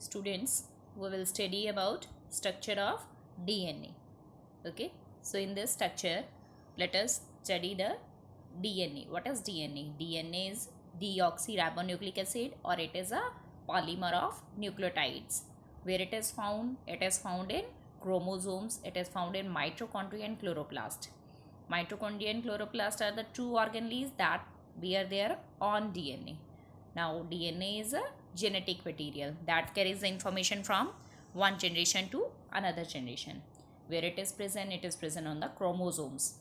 Students, we will study about structure of DNA. Okay, so in this structure, let us study the DNA. What is DNA? DNA is deoxyribonucleic acid, or it is a polymer of nucleotides. Where it is found? It is found in chromosomes. It is found in mitochondria and chloroplast. Mitochondria and chloroplast are the two organelles that bear their own DNA. Now, DNA is a genetic material that carries the information from one generation to another generation. Where it is present on the chromosomes.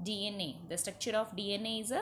DNA, the structure of DNA is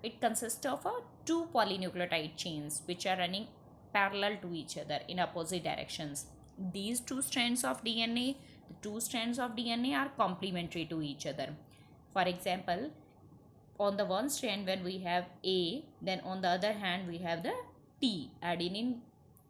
it consists of two polynucleotide chains which are running parallel to each other in opposite directions. These two strands of DNA, the two strands of DNA are complementary to each other. For example, on the one strand when we have A, then on the other hand we have the T, adenine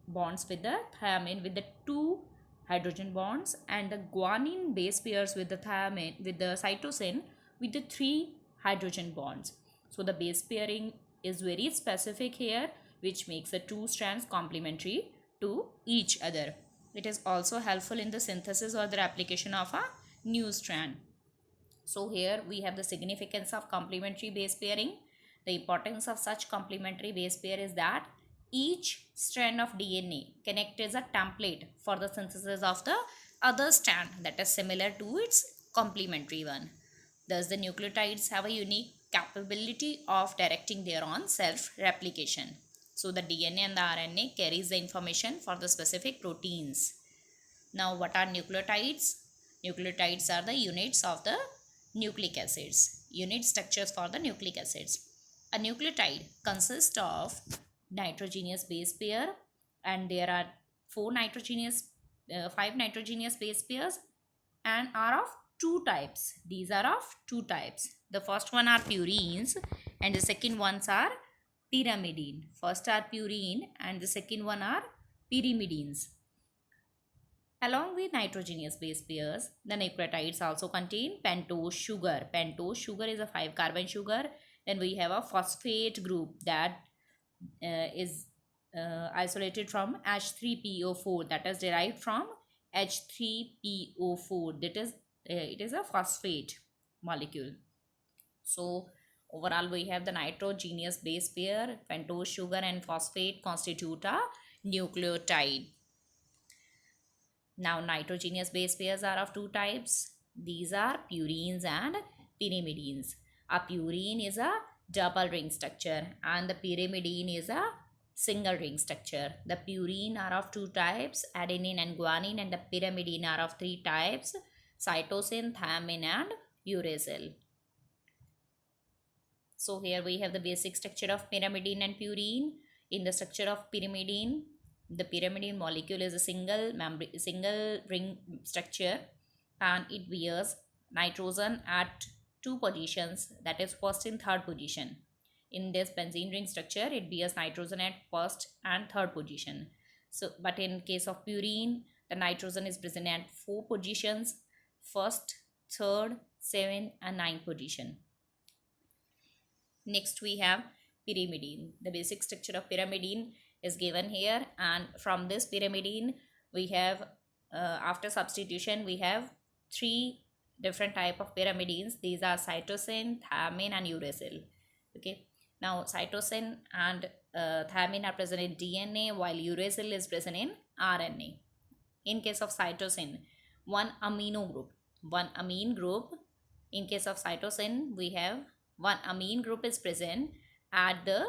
bonds with the thymine with the two hydrogen bonds, and the guanine base pairs with the thymine with the cytosine with the three hydrogen bonds. So the base pairing is very specific here, which makes the two strands complementary to each other. It is also helpful in the synthesis or the application of a new strand. So here we have the significance of complementary base pairing. The importance of such complementary base pair is that each strand of DNA connects as a template for the synthesis of the other strand that is similar to its complementary one. Thus, the nucleotides have a unique capability of directing their own self-replication. So, the DNA and the RNA carries the information for the specific proteins. Now, what are nucleotides? Nucleotides are the units of the nucleic acids, unit structures for the nucleic acids. A nucleotide consists of nitrogenous base pair, and there are five nitrogenous base pairs, and are of two types. These are of two types. The first one are purines and the second ones are pyrimidine. First are purine and the second one are pyrimidines. Along with nitrogenous base pairs, the nucleotides also contain pentose sugar. Pentose sugar is a 5-carbon sugar. Then we have a phosphate group that is isolated from H3PO4, that is derived from H3PO4. That is, it is a phosphate molecule. So overall we have the nitrogenous base pair, pentose sugar and phosphate constitute a nucleotide. Now, nitrogenous base pairs are of two types. These are purines and pyrimidines. A purine is a double ring structure and the pyrimidine is a single ring structure. The purine are of two types, adenine and guanine, and the pyrimidine are of three types, cytosine, thymine and uracil. So here we have the basic structure of pyrimidine and purine. In the structure of pyrimidine, the pyrimidine molecule is a single ring structure, and it bears nitrogen at two positions, that is first and third position. In this benzene ring structure, it bears nitrogen at first and third position. So but in case of purine, the nitrogen is present at four positions: first, third, 7th and 9th position. Next we have pyrimidine. The basic structure of pyrimidine is given here, and from this pyrimidine we have after substitution we have three different type of pyrimidines. These are cytosine, thymine and uracil. Okay, now cytosine and thymine are present in DNA, while uracil is present in RNA. In case of cytosine, one amine group. In case of cytosine, we have one amine group is present at the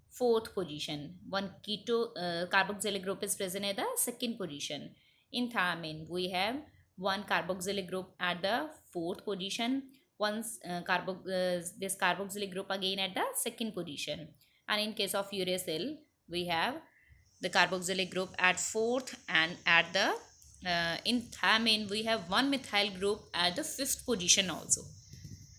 fourth position. One carboxylic group is present at the second position. In thymine, we have one carboxylic group at the fourth position, this carboxylic group again at the second position. And in case of uracil, we have the carboxylic group at fourth, and at the in thymine we have one methyl group at the fifth position also.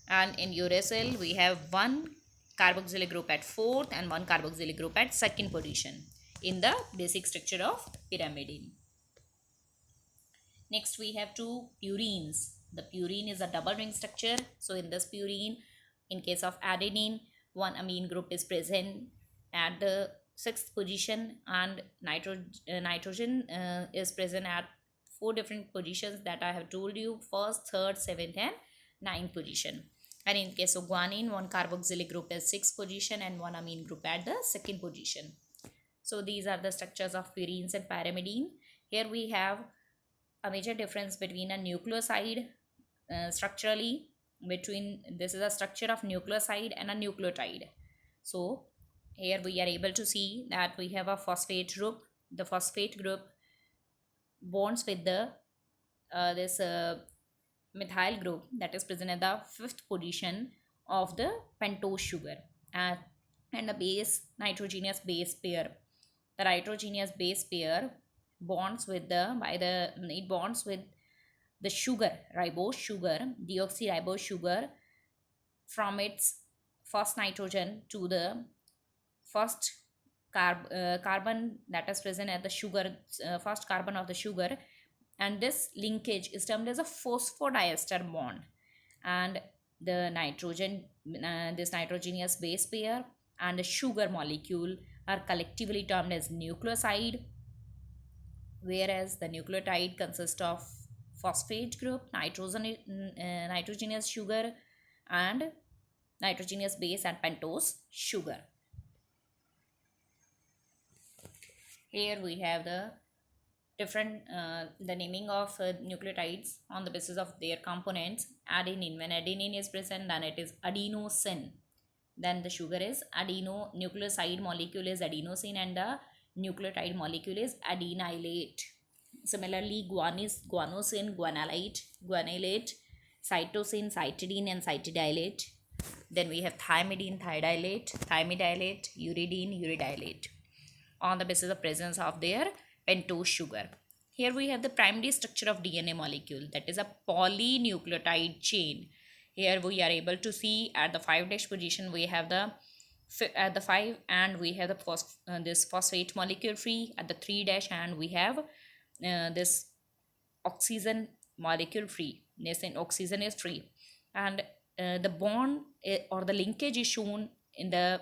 And in uracil we have one carboxylic group at fourth and one carboxylic group at second position in the basic structure of pyrimidine. Next we have two purines. The purine is a double ring structure. So in this purine, in case of adenine, one amine group is present at the sixth position, and nitrogen is present at four different positions that I have told you: first, third, seventh, and ninth position. And in case of guanine, one carboxylic group is sixth position and one amine group at the second position. So these are the structures of purines and pyrimidine. Here we have a major difference between a nucleoside structurally. Between this is a structure of nucleoside and a nucleotide. So here we are able to see that we have a phosphate group. The phosphate group bonds with the this methyl group that is present at the fifth position of the pentose sugar, and the base nitrogenous base pair. The nitrogenous base pair bonds with the it bonds with the sugar, ribose sugar, deoxyribose sugar, from its first nitrogen to the first carbon that is present at the sugar, first carbon of the sugar, and this linkage is termed as a phosphodiester bond. And the nitrogen, this nitrogenous base pair and the sugar molecule are collectively termed as nucleoside, whereas the nucleotide consists of phosphate group, nitrogenous sugar, and nitrogenous base and pentose sugar. Here we have the different the naming of nucleotides on the basis of their components. Adenine, when adenine is present, then it is adenosine. Then the sugar is adeno, nucleoside molecule is adenosine, and the nucleotide molecule is adenylate. Similarly, guanosine, guanylate, cytosine, cytidine, and cytidylate. Then we have thymidine, thymidylate, uridine, uridylate, on the basis of presence of their pentose sugar. Here we have the primary structure of DNA molecule, that is a polynucleotide chain. Here we are able to see at the 5' position we have the at the 5, and we have the this phosphate molecule free. At the 3' and we have this oxygen molecule free. Yes, and oxygen is free, and the bond or the linkage is shown in the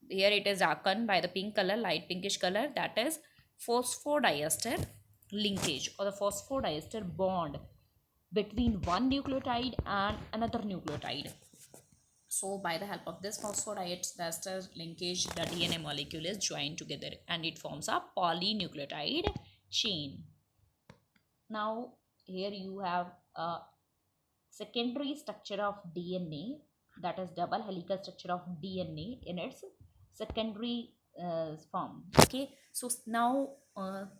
here it is darkened by the pink color, light pinkish color, that is phosphodiester linkage or the phosphodiester bond between one nucleotide and another nucleotide. So by the help of this phosphodiester linkage, the DNA molecule is joined together and it forms a polynucleotide chain. Now here you have a secondary structure of DNA, that is double helical structure of DNA in its secondary form. Okay, so now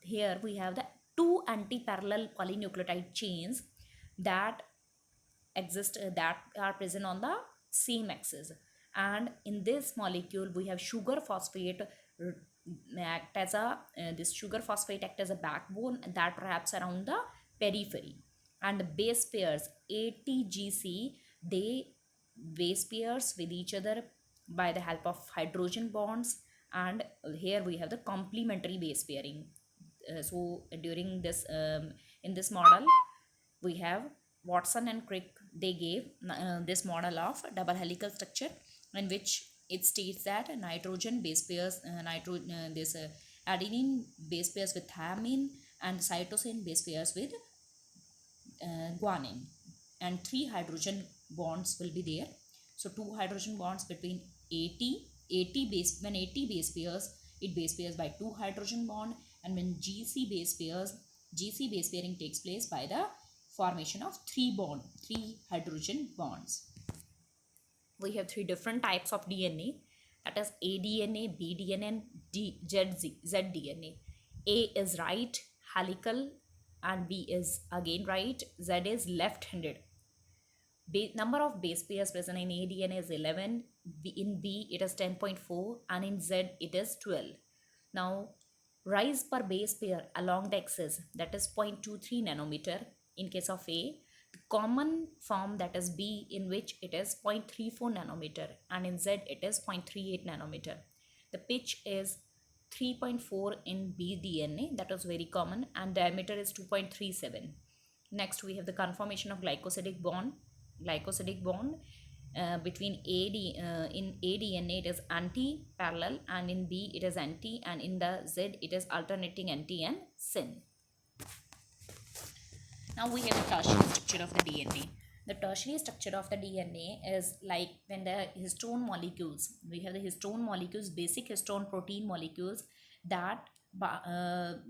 here we have the two anti-parallel polynucleotide chains that exist that are present on the same axis, and in this molecule we have sugar phosphate act as a this sugar phosphate act as a backbone that wraps around the periphery, and the base pairs ATGC, they base pairs with each other by the help of hydrogen bonds, and here we have the complementary base pairing. So during this in this model we have Watson and Crick, they gave this model of double helical structure in which it states that nitrogen base pairs adenine base pairs with thymine and cytosine base pairs with guanine, and 3 hydrogen bonds will be there. So 2 hydrogen bonds between AT base, when AT base pairs, it base pairs by 2 hydrogen bond, and when GC base pairs, GC base pairing takes place by the formation of 3 hydrogen bonds. We have 3 different types of DNA, that is aDNA, bDNA, and zDNA. A is right helical and B is again right, Z is left-handed. Number of base pairs present in aDNA is 11, in B it is 10.4, and in Z it is 12. Now rise per base pair along the axis, that is 0.23 nanometer in case of A. The common form, that is B, in which it is 0.34 nanometer, and in Z it is 0.38 nanometer. The pitch is 3.4 in bDNA, that was very common, and diameter is 2.37. Next we have the conformation of glycosidic bond. between in aDNA it is anti-parallel, and in B it is anti, and in the Z it is alternating anti and syn. Now we have the tertiary structure of the DNA. The tertiary structure of the DNA is like when the histone molecules, we have the histone molecules, basic histone protein molecules that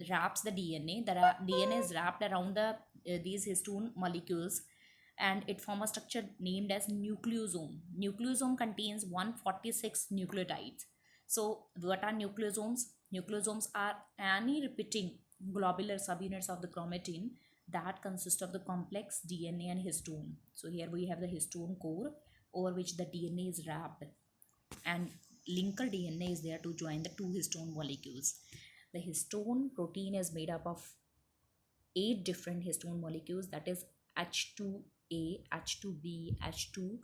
wraps the DNA. The DNA is wrapped around these histone molecules, and it forms a structure named as nucleosome. Nucleosome contains 146 nucleotides. So what are nucleosomes? Nucleosomes are any repeating globular subunits of the chromatin that consist of the complex DNA and histone. So here we have the histone core over which the DNA is wrapped, and linker DNA is there to join the two histone molecules. The histone protein is made up of 8 different histone molecules, that is H2A, H2B, H2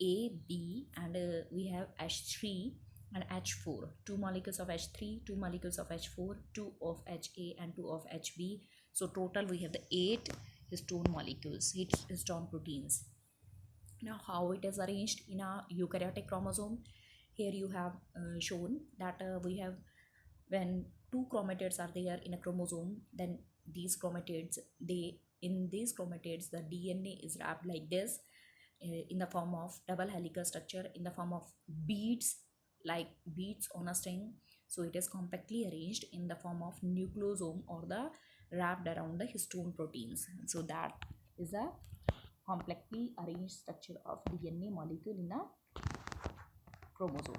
A, B, and we have H3 and H4. 2 molecules of H3, 2 molecules of H4, 2 of HA, and 2 of HB. So total we have the 8 histone molecules, 8 histone proteins. Now how it is arranged in a eukaryotic chromosome? Here you have shown that we have, when 2 chromatids are there in a chromosome, then these chromatids, in these chromatids the DNA is wrapped like this, in the form of double helical structure, in the form of beads, like beads on a string. So it is compactly arranged in the form of nucleosome, or the wrapped around the histone proteins. So that is a compactly arranged structure of DNA molecule in a chromosome.